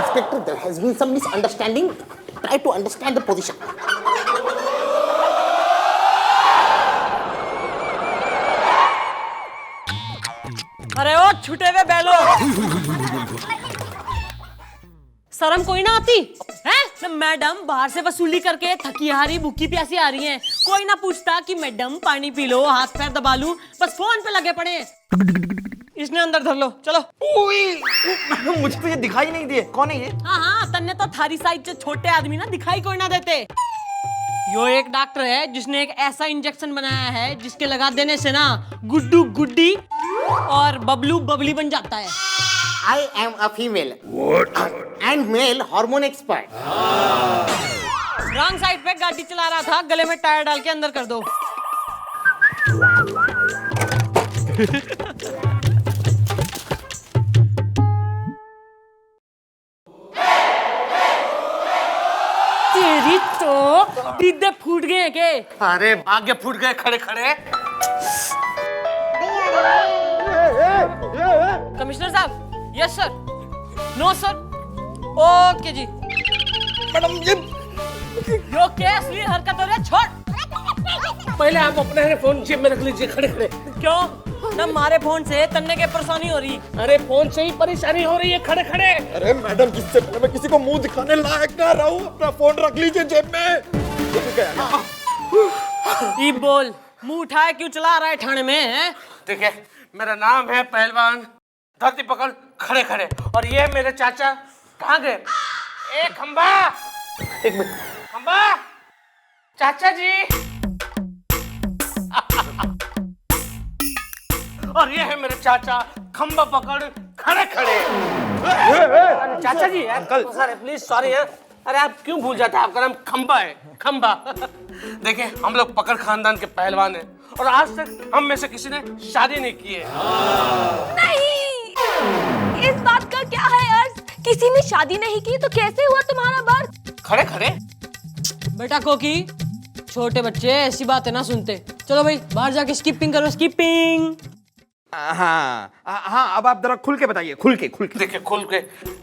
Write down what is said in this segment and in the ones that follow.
Inspector, there has been some misunderstanding. Try to understand the position. अरे ओ छूटे हुए Balor, शर्म कोई ना आती है ना? मैडम बाहर से वसूली करके थकी हारी भूखी प्यासी आ रही हैं, कोई ना पूछता कि मैडम पानी पी लो, हाथ पैर दबा लूं, बस फोन पे लगे पड़े हैं। इसने अंदर धर लो, चलो। मैडम मुझे तो ये दिखाई नहीं दिए, कौन है ये? हाँ हाँ, तन्ने तो थारी साइज से छोटे आदमी ना दिखाई कोई ना देते। यो एक डॉक्टर है जिसने एक ऐसा इंजेक्शन बनाया है जिसके लगा देने से ना गुड्डू गुड्डी और बबलू बबली बन जाता है। I am a female. What? And male hormone expert. Wrong side पे गाड़ी चला रहा था, गले में टायर डाल के अंदर कर दो। तेरी तो डिब्बे फूट गए के? अरे भाग्य फूट गए खड़े खड़े। कमिश्नर साहब, yes sir, no sir, okay जी। मैडम ये यो क्या असली हरकत हो रही है, छोड़। पहले आप अपने फोन जेब में रख लीजिए खड़े खड़े। क्यों ना? हमारे फोन से तन्ने के परेशानी हो रही। अरे फोन से ही परेशानी हो रही है खड़े खड़े। अरे मैडम, जिससे पहले मैं किसी को मुंह दिखाने लायक ना रहूं, अपना फोन रख लीजिए जेब में। ई बोल, मुंह उठाए क्यों चला रहा है थाने में, हैं? ठीक है, मेरा नाम है पहलवान, धरती पकड़ खड़े खड़े। और ये मेरे चाचा कहाँ गए? ए खंबा, एक मिनट, खंबा, चाचा जी। और ये है मेरे चाचा, खंबा पकड़ खड़े खड़े। चाचा जी, अंकल सर प्लीज सॉरी है। अरे आप क्यों भूल जाते हैं, आपका नाम खंबा है, खंबा। देखिए हम लोग पकड़ खानदान के पहलवान हैं और आज तक हम में से किसी ने शादी नहीं की है। नहीं, इस बात का क्या है अर्थ? किसी ने शादी नहीं की तो कैसे हुआ तुम्हारा बर्थ? खड़े खड़े। बेटा कोकी, छोटे बच्चे ऐसी बातें ना सुनते। चलो भाई बाहर जाके स्किपिंग करो, स्किपिंग। हाँ हाँ, अब आप जरा खुल के बताइए, खुल के। देखिए खुल के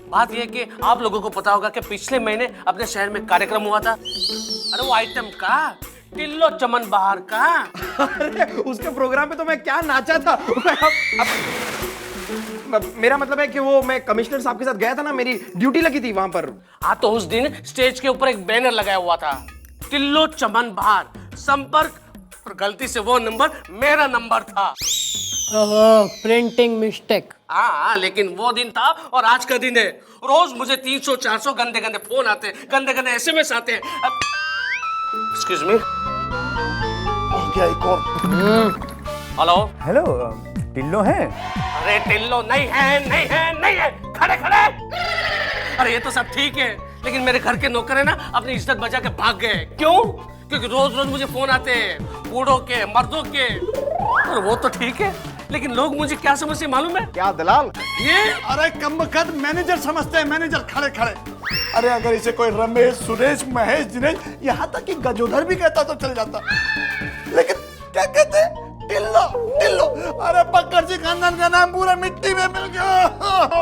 बात यह है कि आप लोगों को पता होगा कि पिछले महीने अपने शहर में कार्यक्रम हुआ था। अरे वो आइटम का टिल्लो चमन बहार का। अरे उसके प्रोग्राम पे तो मैं क्या नाचा था। मेरा मतलब है कि वो मैं कमिश्नर साहब के साथ गया था ना, मेरी ड्यूटी लगी थी वहां पर। हाँ तो उस दिन स्टेज के ऊपर एक बैनर लगाया हुआ था, टिल्लो चमन बहार संपर्क, और गलती से वो नंबर मेरा नंबर था। ओहो, प्रिंटिंग मिस्टेक। हाँ लेकिन वो दिन था और आज का दिन है। रोज मुझे 300-400 गंदे गंदे फोन आते हैं, गंदे गंदे एसएमएस आते हैं। एक्सक्यूज मी, क्या एक और? हेलो हेलो, टिल्लो है? अरे टिल्लो नहीं है, खड़े खड़े। अरे ये तो सब ठीक है, लेकिन मेरे घर के नौकर है ना, अपनी इज्जत बचा के भाग गए। क्यों? क्योंकि रोज रोज मुझे फोन आते हैं, बूढ़ों के, मर्दों के। और वो तो ठीक है, लेकिन लोग मुझे क्या समझते मालूम है? क्या दलाल? ये अरे कम बखत मैनेजर समझते हैं, मैनेजर खड़े खड़े। अरे अगर इसे कोई रमेश, सुरेश, महेश, दिनेश, यहाँ तक कि गजोधर भी कहता तो चल जाता, लेकिन क्या कहते हैं? टिल्लो टिल्लो। अरे पक्कर जी खानदान का नाम पूरा मिट्टी में मिल गया।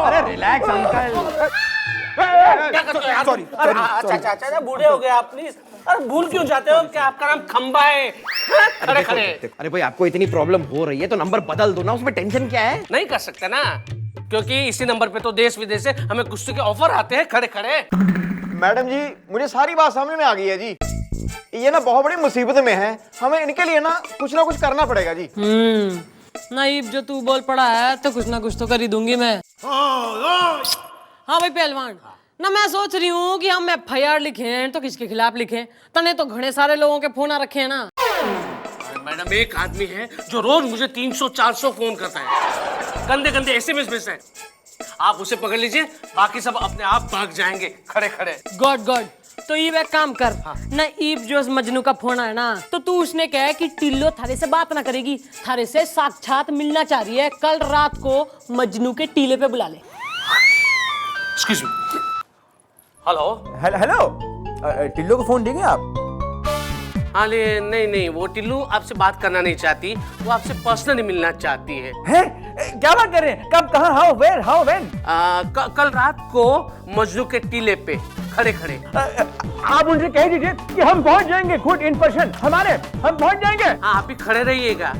अरे रिलैक्स अंकल। क्या करते हो यार? सॉरी, चाचा बूढ़े हो गए आप, प्लीज। अरे भूल क्यों जाते हो कि आपका नाम खंबा है? खड़े खड़े। अरे भाई आपको इतनी प्रॉब्लम हो रही है तो नंबर बदल दो ना, उसमें टेंशन क्या है? नहीं कर सकते ना, क्योंकि इसी नंबर पे तो देश विदेश से हमें कुश्ती के ऑफर आते हैं। खड़े खड़े। मैडम जी, मुझे सारी बात समझ में आ गई है जी। ये ना बहुत बड़ी मुसीबत में है, हमें इनके लिए ना कुछ करना पड़ेगा जी। नाइब जो तू बोल पड़ा है तो कुछ ना कुछ तो कर ही दूंगी मैं। हाँ भाई पहलवान, ना मैं सोच रही हूँ कि हम FIR लिखें तो किसके खिलाफ लिखें? तने तो घने सारे लोगों के फोन आ रखे हैं ना। मैडम एक आदमी है जो रोज मुझे 300-400 फोन करता है, गंदे गंदे एसएमएस भेजता है। आप उसे पकड़ लीजिए, बाकी सब अपने आप भाग जाएंगे। खड़े खड़े। गॉड तो ईब एक काम कर। ना ईब जो मजनू का फोन है ना, तो तू उसने कहा कि टिल्लो थारे से बात ना करेगी, थारे से साक्षात मिलना चाह रही है। कल रात को मजनू के टीले पे बुला ले। Excuse me. Hello hello, Tillo को फोन देंगे आप? अरे नहीं नहीं, वो टिल्लू आपसे बात करना नहीं चाहती, वो आपसे पर्सनली मिलना चाहती है। हैं? क्या बात कर रहे हैं? कब, कहाँ, हाउ, वेयर, हाउ, व्हेन? कल रात को मजनू के टीले पे खड़े खड़े। आप उनसे कह दीजिए कि हम पहुंच जाएंगे खुद इन पर्सन, हम पहुंच जाएंगे। आप ही खड़े रहिएगा।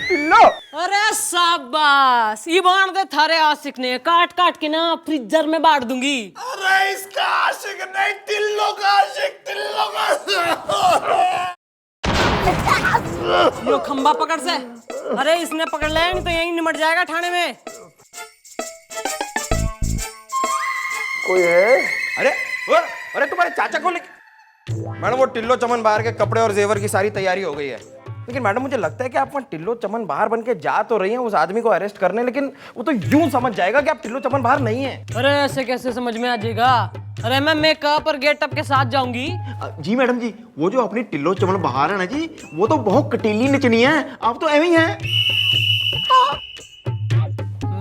टिल्लो, अरे शाबाश, ये बांध दे थारे आशिक ने, काट काट के ना फ्रीजर में बांट दूंगी। अरे इसका आशिक नहीं, टिल्लो का आशिक, टिल्लो का। यो खंबा पकड़ से, अरे इसने पकड़ लिया नहीं तो यहीं निमट जाएगा थाने में। कोई है? अरे तुम्हारे चाचा को लेके। मैडम वो टिल्लो चमन बाहर के कपड़े और जेवर की सारी तैयारी हो गई है, लेकिन मैडम मुझे लगता है कि आप वहाँ टिल्लो चमन बाहर बन के जा तो रही हैं उस आदमी को अरेस्ट करने, लेकिन वो तो यूं समझ जाएगा कि आप टिल्लो चमन बाहर नहीं हैं। अरे ऐसे कैसे समझ में आ जाएगा? अरे मैं मेकअप और गेटअप के साथ जाऊंगी। जी मैडम जी, वो जो अपनी टिल्लो चमन बाहर है ना जी, वो तो बहुत कटीली नचनी है, आप तो एवं ही हैं।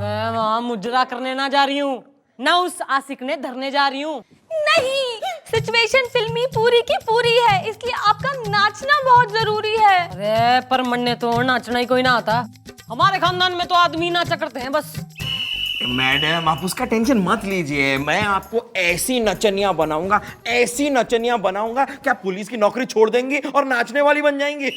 मैं वहाँ मुजरा करने ना जा रही हूँ, ना उस आशिक ने धरने जा रही हूँ। नहीं, सिचुएशन फिल्मी पूरी की पूरी है, इसलिए आपका नाचना बहुत जरूरी है। अरे पर मन्ने तो नाचना ही कोई ना आता, हमारे खानदान में तो आदमी नाचा करते हैं बस। मैडम आप उसका टेंशन मत लीजिए, मैं आपको ऐसी नचनिया बनाऊंगा कि आप पुलिस की नौकरी छोड़ देंगी और नाचने वाली बन जाएंगी।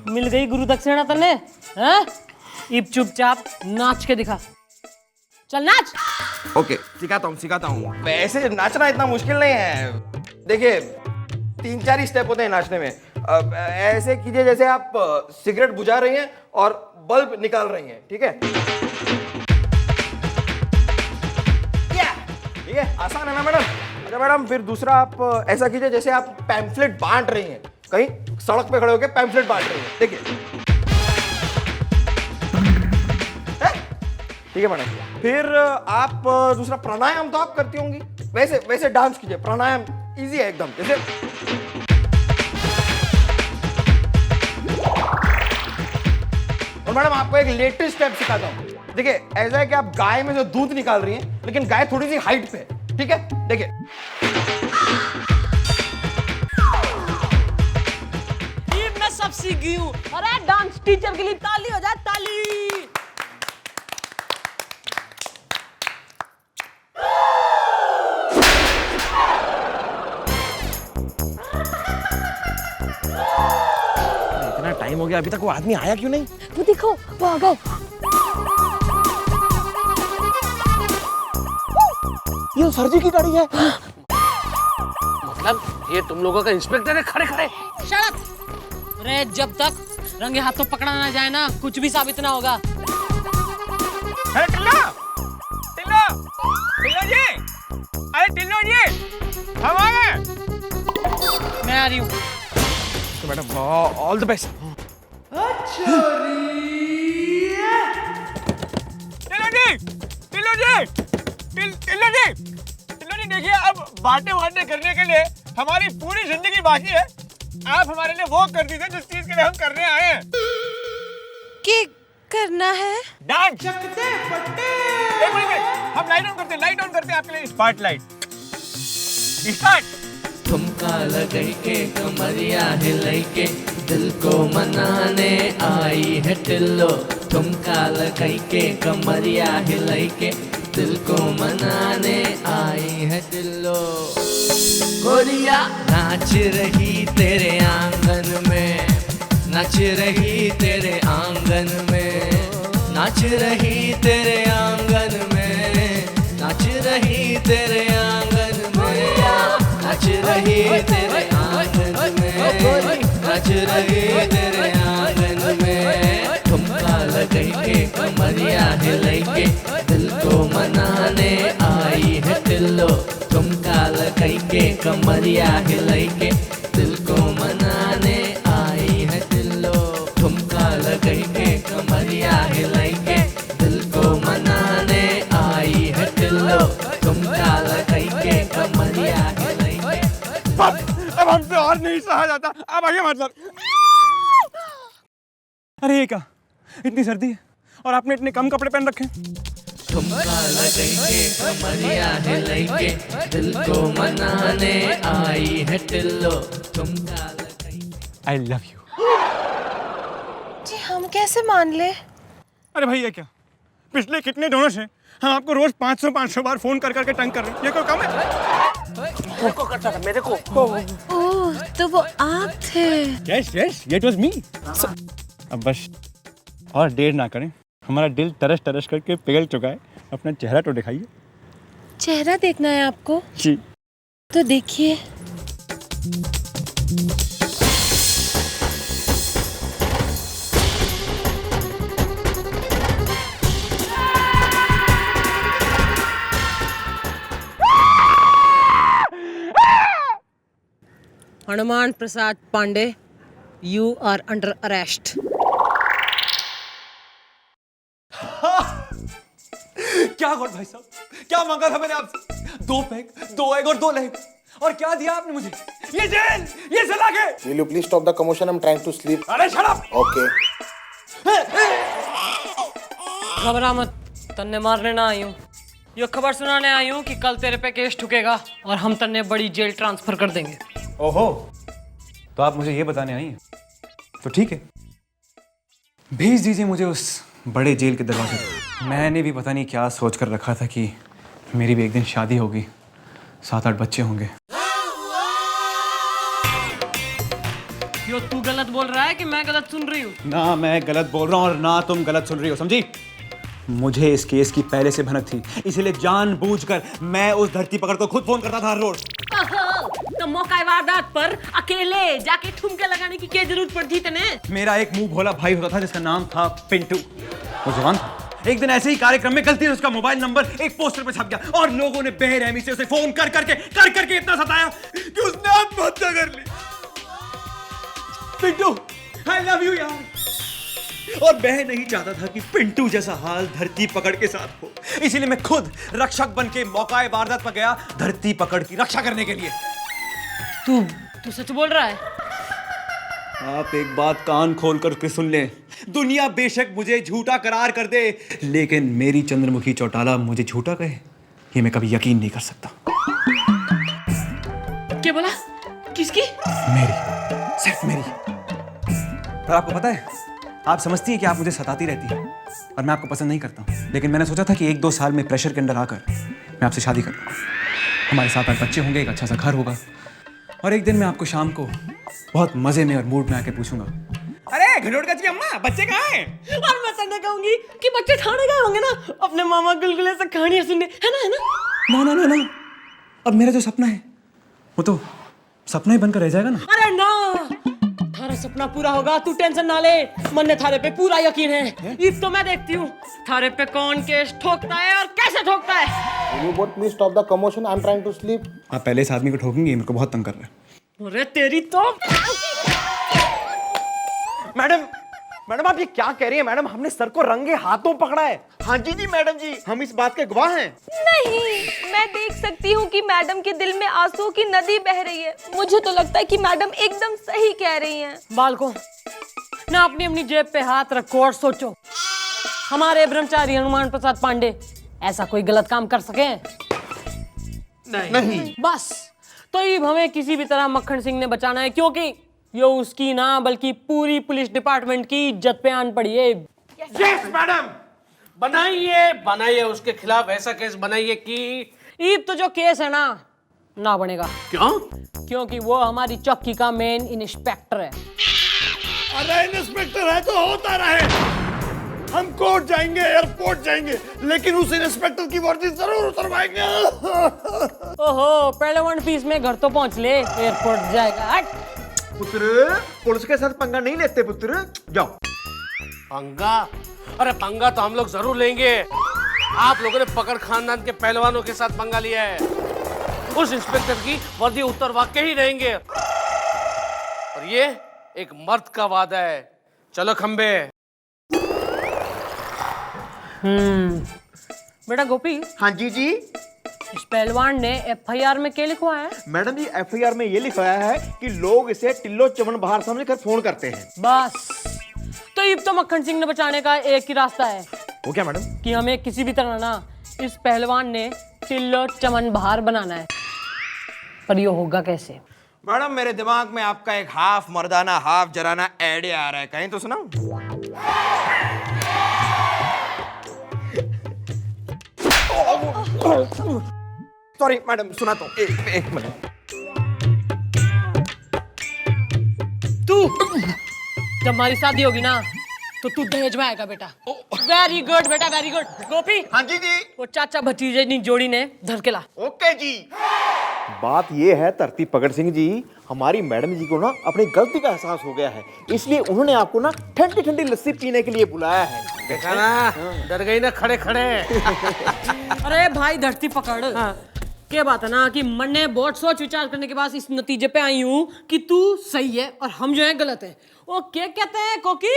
मिल गई गुरु दक्षिणा तने, हैं? इब चुपचाप नाच के दिखा, चल नाच। ओके, सिखाता हूँ। वैसे नाचना इतना मुश्किल नहीं है, देखिए 3-4 ही स्टेप होते हैं नाचने में। ऐसे कीजिए जैसे आप सिगरेट बुझा रही हैं और बल्ब निकाल रही हैं, ठीक है? ठीक है, आसान है ना मैडम? अच्छा मैडम, फिर दूसरा आप ऐसा कीजिए जैसे आप पैम्फलेट बांट रही हैं, कहीं सड़क पे खड़े होकर पैम्फलेट बांट रही हैं, देखिए। ठीक है मैडम, फिर आप दूसरा प्राणायाम तो आप करती होंगी, वैसे डांस कीजिए, प्राणायाम इजी है एकदम, जैसे और मैडम आपको एक लेटेस्ट स्टेप सिखाता हूँ, देखिए ऐसा है कि आप गाय में से दूध निकाल रही हैं, लेकिन गाय थोड़ी सी हाइट पे है, ठीक है? देखिए ये मैं सब सीख गई हूँ। अरे डांस टीचर के लिए ताली हो जाए, ताली। इतना टाइम हो गया अभी तक वो आदमी आया क्यों नहीं? वो देखो, वो आ गए। ये सर जी की गाड़ी है। मतलब ये तुम लोगों का इंस्पेक्टर है खड़े खड़े? Shut up. अरे जब तक रंगे हाथों पकड़ा ना जाए ना, कुछ भी साबित ना होगा। अरे टिल्लो जी, अरे टिल्लो जी, हम आ गए। मैं आ रही हूँ। तो madam all the best. Tillo जी देखिए, अब बातें करने के लिए हमारी पूरी जिंदगी बाकी है। आप हमारे लिए वो कर दीजिए जिस चीज के लिए हम करने आए हैं। क्या करना है? डांस। एक मिनट, हम लाइट ऑन करते हैं आपके लिए। Spotlight start. ठुमका लगाई के कमरिया हिलाई के दिल को मनाने आई है टिल्लो। ठुमका लगाई के कमरिया हिलाई के दिल को मनाने आई है टिल्लो। गोरिया नाच रही तेरे आंगन में, नाच रही तेरे आंगन में, नाच रही तेरे आंगन में, नाच रही तेरे आंगन में, नाच रही तेरे आंगन में, नाच रही तेरे आंगन में। ठुमका लगाई के कमरिया हिलाई के दिल को मनाने आई है टिल्लो। ठुमका लगाई के कमरिया हिलाई के दिल को मनाने आई है टिल्लो। ठुमका लगाई के कमरिया हिलाई के दिल को मनाने आई है टिल्लो। ठुमका लगाई के कमरिया हिलाई के। अब हमसे और नहीं सहा जाता, अब आइए मतलब। अरे ये क्या, इतनी सर्दी है और आपने इतने कम कपड़े पहन रखे हैं। ठुमका लगाई के कमरिया हिलाई के दिल को मनाने आई है टिल्लो ठुमका लगाई। I love you. जी हम कैसे मान ले? अरे भैया क्या पिछले कितने दिनों से हम आपको रोज 500 बार फोन कर करके तंग कर रहे हैं, ये कोई काम है? मेरे को करता था, मेरे को। ओह तो वो आप थे। Yes yes it was me. अब बस और देर ना करें, हमारा दिल तरस तरस करके पिघल चुका है, अपना चेहरा तो दिखाइए। चेहरा देखना है आपको? जी। तो देखिए। Hanuman Prasad Pandey, you are under arrest. क्या गॉड भाई साहब, क्या मांगा था मैंने आपसे? 2 पैक, 2 एग और 2 लेग, और क्या दिया आपने मुझे? ये जेल, ये सलाखे। Will you please stop the commotion? I'm trying to sleep. अरे शट अप। Okay. घबरा मत, तन्ने मारने ना आई हूँ, ये खबर सुनाने आई हूँ कि कल तेरे पे केस ठुकेगा और हम तन्ने बड़ी जेल ट्रांसफर कर देंगे। ओहो, तो आप मुझे ये बताने आई हैं? तो ठीक है, भेज दीजिए मुझे उस बड़े जेल के दरवाजे पे। मैंने भी पता नहीं क्या सोच कर रखा था कि मेरी भी एक दिन शादी होगी, 7-8 बच्चे होंगे। यो तू गलत बोल रहा है कि मैं गलत सुन रही हूँ? ना मैं गलत बोल रहा हूँ और ना तुम गलत सुन रही हो, समझी? मुझे इस केस की पहले से भनक थी, इसीलिए जानबूझकर मैं उस धरती पकड़ को खुद फोन करता था हर रोज। तो मौका वारदात पर अकेले जाके ठुमके लगाने की क्या जरूरत पड़ती तने? मेरा एक मुंह भोला भाई होता था जिसका नाम था पिंटू, वो जवान था। एक दिन ऐसे ही कार्यक्रम में गलती से उसका मोबाइल नंबर एक पोस्टर पे छप गया और लोगों ने बेरहमी से उसे फोन कर करके इतना सताया कि उसने आत्महत्या कर ली। पिंटू, आई लव यू यार। और मैं नहीं चाहता था कि पिंटू जैसा हाल धरती पकड़ के साथ हो, इसीलिए मैं खुद रक्षक बन के मौकाए वारदात पर गया धरती पकड़ की रक्षा करने के लिए। तू सच बोल रहा है? आप एक बात कान खोल कर सुन लें, दुनिया बेशक मुझे झूठा करार कर दे, लेकिन मेरी चंद्रमुखी चौटाला मुझे झूठा कहे, ये मैं कभी यकीन नहीं कर सकता। क्या बोला? किसकी? मेरी, सिर्फ मेरी। और आपको पता है, आप समझती हैं कि आप मुझे सताती रहती हैं और मैं आपको पसंद नहीं करता, लेकिन मैंने सोचा था कि 1-2 साल में प्रेशर के अंदर आकर मैं आपसे शादी कर लूँगा। हमारे 7-8 बच्चे होंगे, एक अच्छा सा घर होगा, और एक दिन मैं आपको शाम को बहुत मजे में और मूड में आके पूछूंगा, अरे घनोट गज की अम्मा, बच्चे कहाँ हैं? और मैं तन्ने कहूंगी कि बच्चे ठाणे गए होंगे ना अपने मामा गुलगुले से कहानियां सुनने, है ना? ना ना ना ना, अब मेरा जो सपना है वो तो सपना ही बनकर रह जाएगा ना। अरे ना, थारा सपना पूरा होगा, तू टेंशन ना ले, मन ने थारे पे पूरा यकीन है। इस तो मैं देखती हूँ थारे पे कौन केस ठोकता है और कैसे ठोकता है। Will you both please stop the commotion? I'm trying to sleep. आप पहले इस आदमी को ठोकेंगे, मेरे को बहुत तंग कर रहा है। अरे तेरी तो मैडम आप ये क्या कह रही हैं? मैडम, हमने सर को रंगे हाथों पकड़ा है। हाँ जी मैडम जी, हम इस बात के गवाह हैं। नहीं, मैं देख सकती हूँ कि मैडम के दिल में आंसुओं की नदी बह रही है। मुझे तो लगता है कि मैडम एकदम सही कह रही हैं। बालको ना अपनी अपनी जेब पे हाथ रखो और सोचो, हमारे ब्रह्मचारी हनुमान प्रसाद पांडे ऐसा कोई गलत काम कर सके? नहीं। बस तो ये हमें किसी भी तरह मक्खन सिंह ने बचाना है, क्योंकि ये उसकी ना बल्कि पूरी पुलिस डिपार्टमेंट की इज्जत पे आन पड़ी है। यस मैडम, बनाइए उसके खिलाफ ऐसा केस बनाइए कि ईब तो जो केस है ना बनेगा। क्यों? क्योंकि वो हमारी चौकी का मेन इंस्पेक्टर है। अरे इंस्पेक्टर है तो होता रहे, हम कोर्ट जाएंगे, एयरपोर्ट जाएंगे, लेकिन उस इंस्पेक्टर की वर्दी जरूर उतरवाएंगे। ओहो, पहले 1 पीस में घर तो पहुंच ले, एयरपोर्ट जाएगा। हट पुत्र, पुलिस के साथ पंगा नहीं लेते पुत्र, जाओ। पंगा? अरे पंगा तो हम लोग जरूर लेंगे। आप लोगों ने पकड़ खानदान के पहलवानों के साथ पंगा लिया है, उस इंस्पेक्टर की वर्दी उतरवा के ही रहेंगे। और ये एक मर्द का वादा है। चलो खंबे। बेटा गोपी। हाँ जी। इस पहलवान ने FIR में क्या लिखवाया है? मैडम जी, FIR में ये लिखवाया है कि लोग इसे टिल्लो चमन बहार समझकर फोन करते हैं। बस तो तो ये तो मक्खन सिंह ने बचाने का एक ही रास्ता है वो क्या मैडम? कि हमें किसी भी तरह ना इस पहलवान ने टिल्लो चमन बहार बनाना है। पर ये होगा कैसे? मैडम मेरे दिमाग में आपका एक हाफ मर्दाना हाफ जराना आइडिया आ रहा है, कहीं तो सुनाऊं? सॉरी मैडम, सुना तो एक मिनट। तू जब हमारी शादी होगी ना तो तू दहेज में आएगा बेटा। वेरी गुड बेटा, वेरी गुड। गोपी, हाँ जी जी। वो चाचा भतीजे की जोड़ी ने धर के ला। ओके जी। बात ये है तरती पकड़ सिंह जी, हमारी मैडम जी को ना अपनी गलती का एहसास हो गया है, इसलिए उन्होंने आपको ना ठंडी ठंडी लस्सी पीने के लिए बुलाया है। देखा ना, डर गई ना खड़े खड़े। अरे भाई धरती पकड़, क्या बात है ना कि मन ने बहुत सोच विचार करने के बाद इस नतीजे पे आई हूँ कि तू सही है और हम जो है गलत है। वो क्या कहते हैं कोकी?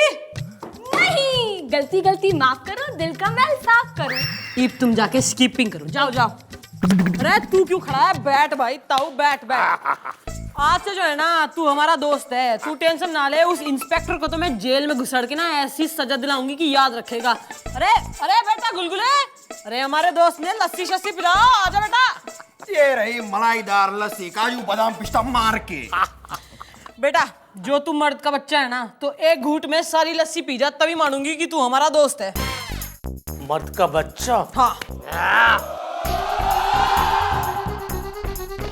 नहीं, गलती गलती माफ करो, दिल का महल साफ करो। ईब तुम जाके स्कीपिंग करो, जाओ जाओ। अरे तू क्यों खड़ा है? बैठ भाई ताऊ, बैठ बैठ। आज से जो है ना तू हमारा दोस्त है, तू टेंशन ना ले। उस इंस्पेक्टर को तो मैं जेल में घुसड़ के ना ऐसी सजा दिलाऊंगी कि याद रखेगा। अरे अरे बेटा गुलगुले, अरे हमारे दोस्त ने लस्सी शस्सी पिलाओ, आजा बेटा। ये रही मलाईदार लस्सी, काजू बादाम पिस्ता मार के। बेटा जो तू मर्द का बच्चा है ना तो एक घूंट में सारी लस्सी पी जा, तभी मानूंगी कि तू हमारा दोस्त है। मर्द का बच्चा? हाँ।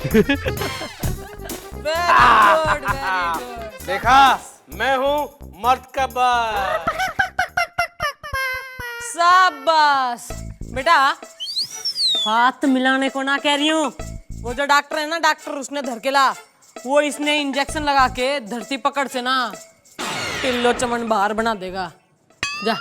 Very good, very good. देखा, मैं हूँ मर्द का बच्चा। शाबाश बेटा, हाथ मिलाने को ना कह रही हूँ। वो जो डॉक्टर है ना, डॉक्टर उसने धर के ला, वो इसने इंजेक्शन लगा के धरती पकड़ से ना टिल्लो चमन बाहर बना देगा। जा।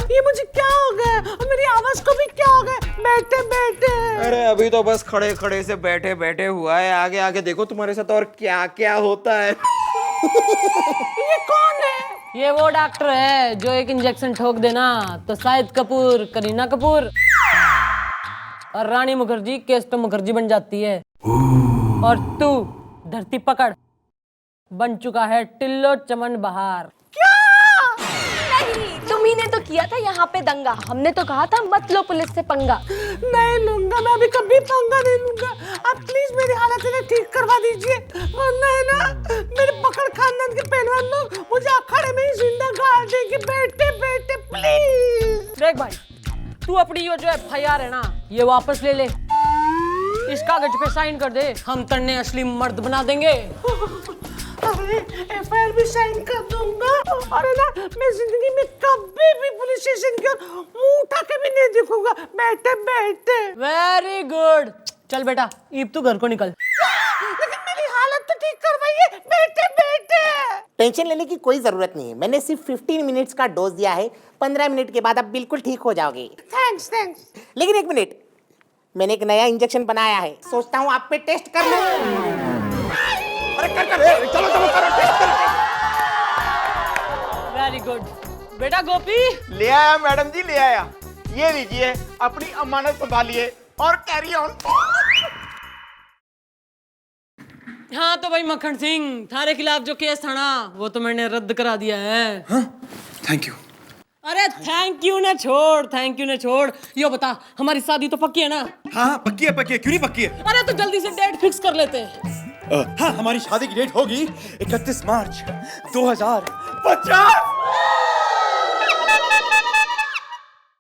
ये मुझे क्या हो गया? और मेरी आवाज को भी क्या हो गया? बैठे बैठे। अरे अभी तो बस खड़े खड़े से बैठे बैठे हुआ है, आगे आगे देखो तुम्हारे साथ और क्या क्या होता है। ये कौन है? ये वो डॉक्टर है जो एक इंजेक्शन ठोक देना तो शाहिद कपूर, करीना कपूर और रानी मुखर्जी केस्टो मुखर्जी बन जाती है। और तू धरती पकड़ बन चुका है टिल्लो चमन बहार। नहीं, तुम्ही ने तो किया था यहाँ पे दंगा। हमने तो कहा था मत लो पुलिस से पंगा। नहीं लूंगा, मैं अभी कभी पंगा नहीं लूंगा। आप प्लीज मेरी हालत इन्हें ठीक करवा दीजिए, वरना है ना मेरे पकड़ खानदान के पहलवान लोग मुझे अखाड़े में ही जिंदा गाड़ देंगे। बैठे बैठे प्लीज। देख भाई, तू अपनी ये जो FIR है ना ये वापस ले ले, इस कागज पे साइन कर दे, हम तन्ने असली मर्द बना देंगे। अरे FIR भी साइन कर दूंगा और ना मैं जिंदगी में कभी भी पुलिस स्टेशन की ओर मुंह उठा के भी नहीं देखूंगा। बैठे बैठे। Very good. चल बेटा, ईब तू घर को निकल। लेकिन मेरी हालत तो ठीक करवाइए। बैठे बैठे। टेंशन लेने की कोई जरूरत नहीं है, मैंने सिर्फ 15 मिनट्स का डोज दिया है। 15 मिनट के बाद आप बिल्कुल ठीक हो जाओगे। Thanks thanks. लेकिन एक मिनट, मैंने एक नया इंजेक्शन बनाया है, सोचता हूँ आप पे टेस्ट कर लूं। अरे कर चलो चलो करो टेस्ट करो। वेरी गुड बेटा। गोपी ले आया मैडम जी, ले आया। ये लीजिए, अपनी अमानत संभालिए और कैरी ऑन। हाँ तो भाई मक्खन सिंह, थारे खिलाफ जो केस था ना वो तो मैंने रद्द करा दिया है। Thank you. अरे थैंक यू ने छोड़, थैंक यू ने छोड़। यो बता, हमारी शादी तो पक्की है ना? हाँ पक्की है, क्यों नहीं पक्की है? अरे तो जल्दी से डेट फिक्स कर लेते हैं। हाँ, हमारी शादी की डेट होगी 31 मार्च 2050।